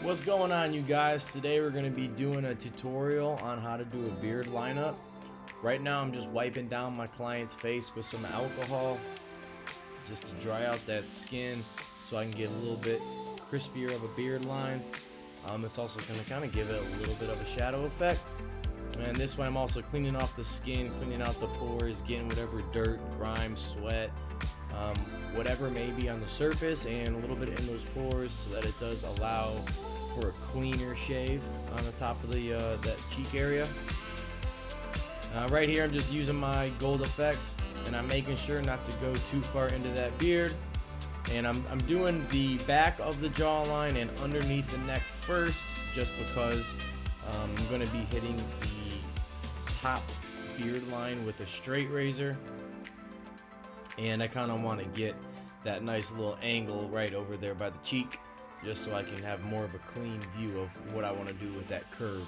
What's going on, you guys? Today we're going to be doing a tutorial on how to do a beard lineup. Right now I'm just wiping down my client's face with some alcohol just to dry out that skin so I can get a little bit crispier of a beard line. It's also going to kind of give it a little bit of a shadow effect. And this way I'm also cleaning off the skin, cleaning out the pores, getting whatever dirt, grime, sweat, whatever may be on the surface and a little bit in those pores so that it does allow for a cleaner shave on the top of the that cheek area. Right here I'm just using my Gold Effects and I'm making sure not to go too far into that beard. And I'm doing the back of the jawline and underneath the neck first, just because I'm going to be hitting the top beard line with a straight razor, and I kind of want to get that nice little angle right over there by the cheek, just so I can have more of a clean view of what I want to do with that curve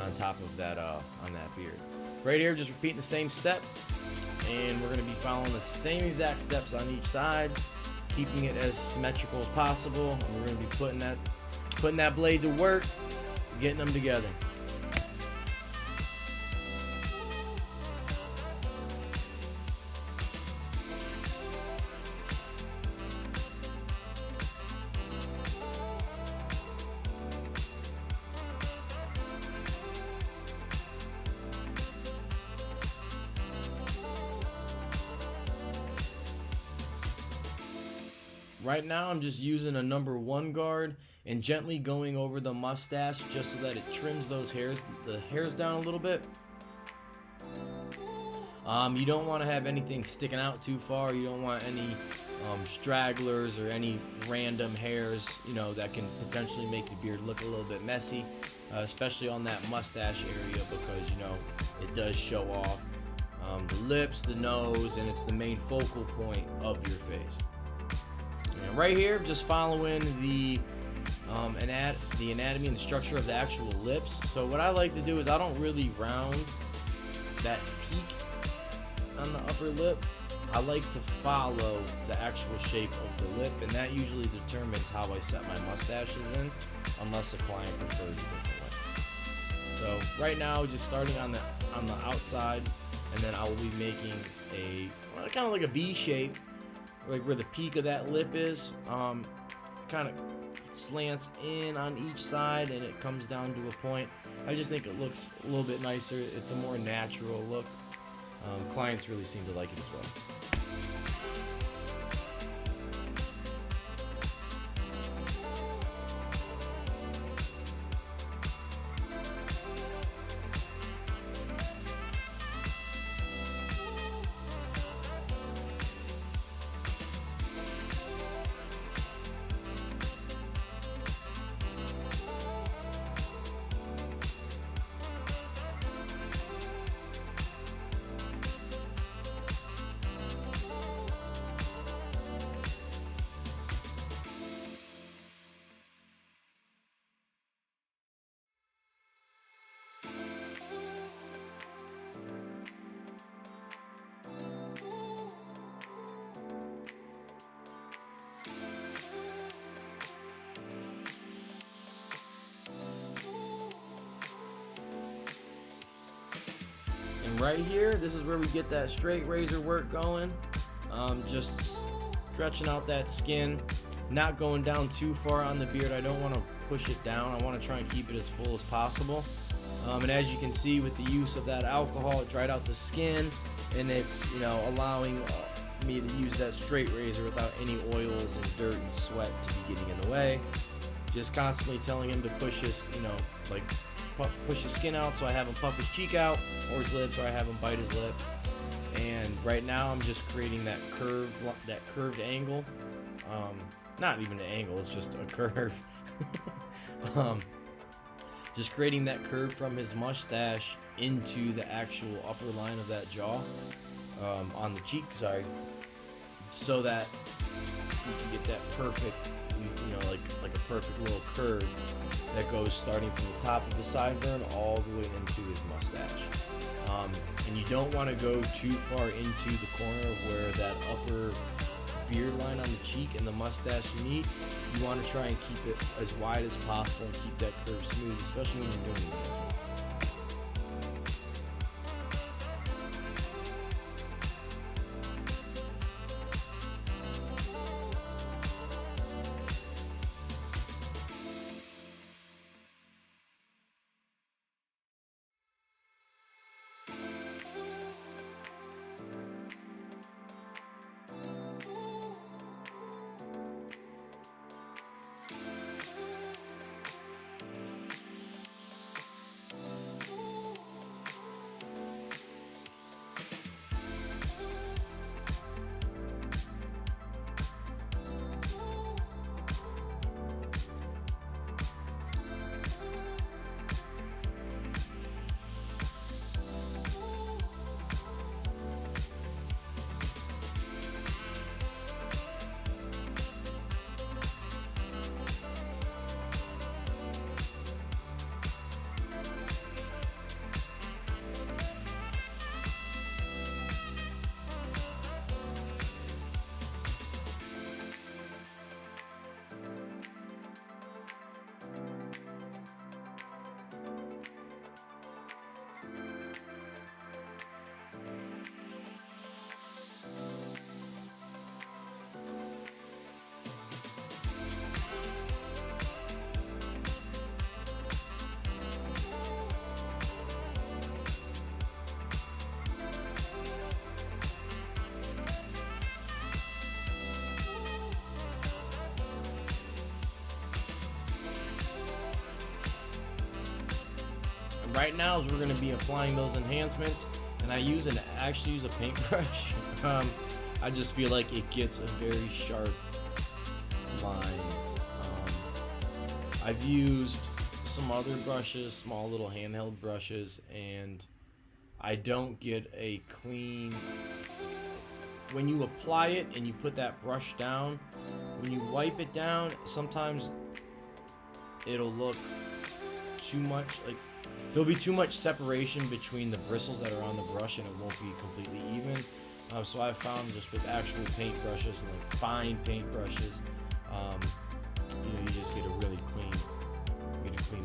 on top of that on that beard. Right here, just repeating the same steps, and we're going to be following the same exact steps on each side, keeping it as symmetrical as possible. And we're going to be putting that blade to work, getting them together. Right now I'm just using a number 1 guard and gently going over the mustache just so that it trims the hairs down a little bit. You don't want to have anything sticking out too far. You don't want any stragglers or any random hairs, that can potentially make the beard look a little bit messy, especially on that mustache area, because it does show off the lips, the nose, and it's the main focal point of your face. And right here, just following the anatomy and the structure of the actual lips. So what I like to do is I don't really round that peak on the upper lip. I like to follow the actual shape of the lip, and that usually determines how I set my mustaches in, unless the client prefers a different way. So right now, just starting on the outside, and then I will be making kind of like a V shape, like where the peak of that lip is. Kind of slants in on each side and it comes down to a point. I just think it looks a little bit nicer. It's a more natural look. Clients really seem to like it as well. And right here, this is where we get that straight razor work going. Just stretching out that skin, not going down too far on the beard. I don't want to push it down. I want to try and keep it as full as possible. And as you can see, with the use of that alcohol, it dried out the skin, and it's allowing me to use that straight razor without any oils and dirt and sweat to be getting in the way. Just constantly telling him to push his, push his skin out, so I have him puff his cheek out, or his lips, or I have him bite his lip. And right now I'm just creating that curved angle. Not even an angle, it's just a curve. Just creating that curve from his mustache into the actual upper line of that jaw, on the cheek side, so that you can get that perfect, like a perfect little curve that goes starting from the top of the sideburn all the way into his mustache. And you don't want to go too far into the corner where that upper beard line on the cheek and the mustache meet, you want to try and keep it as wide as possible and keep that curve smooth, especially when you're doing enhancements. Right now, as we're going to be applying those enhancements, and I actually use a paintbrush. I just feel like it gets a very sharp line. I've used some other brushes, small little handheld brushes, and I don't get a clean. When you apply it and you put that brush down, when you wipe it down, sometimes it'll look too much like there'll be too much separation between the bristles that are on the brush, and it won't be completely even. So I've found just with actual paint brushes and like fine paint brushes, you just get a really clean,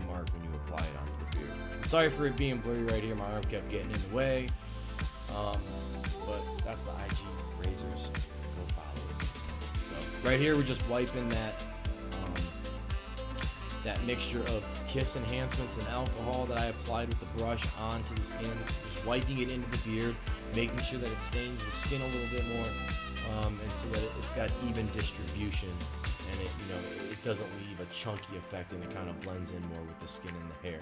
mark when you apply it onto the beard. Sorry for it being blurry right here. My arm kept getting in the way, but that's the IG razors. Go follow it. So right here, we're just wiping that mixture of Kiss enhancements and alcohol that I applied with the brush onto the skin, just wiping it into the beard, making sure that it stains the skin a little bit more, and so that it's got even distribution, and it doesn't leave a chunky effect, and it kind of blends in more with the skin and the hair.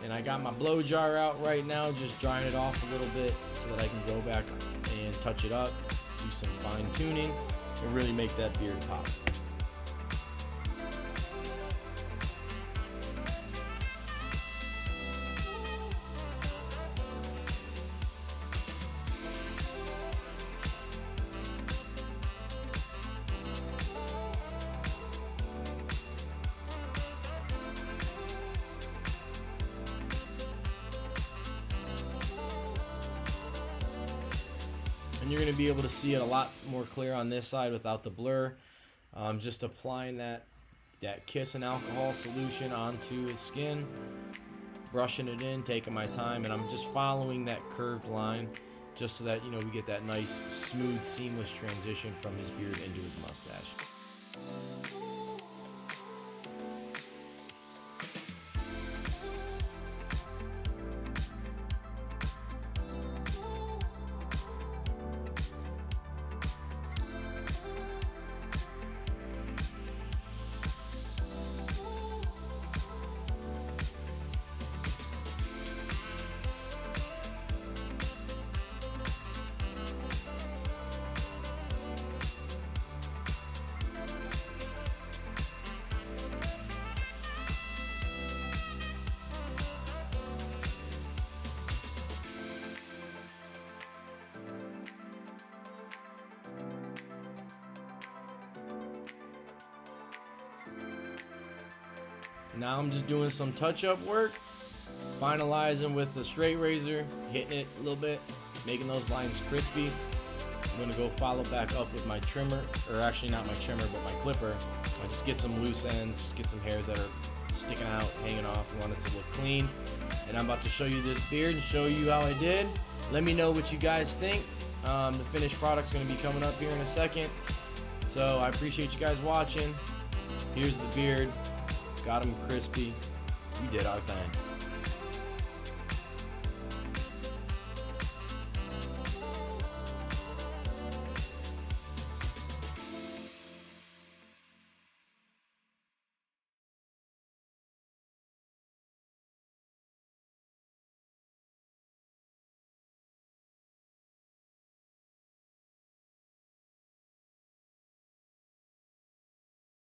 And I got my blow jar out right now, just drying it off a little bit so that I can go back and touch it up, do some fine tuning, and really make that beard pop. And you're going to be able to see it a lot more clear on this side without the blur. Just applying that Kiss and alcohol solution onto his skin, brushing it in, taking my time, and I'm just following that curved line just so that we get that nice, smooth, seamless transition from his beard into his mustache. Now I'm just doing some touch-up work, finalizing with the straight razor, hitting it a little bit, making those lines crispy. I'm gonna go follow back up with my trimmer, or actually not my trimmer, but my clipper. I just get some loose ends, just get some hairs that are sticking out, hanging off. I want it to look clean. And I'm about to show you this beard and show you how I did. Let me know what you guys think. The finished product's gonna be coming up here in a second. So I appreciate you guys watching. Here's the beard. Got him crispy. We did our thing.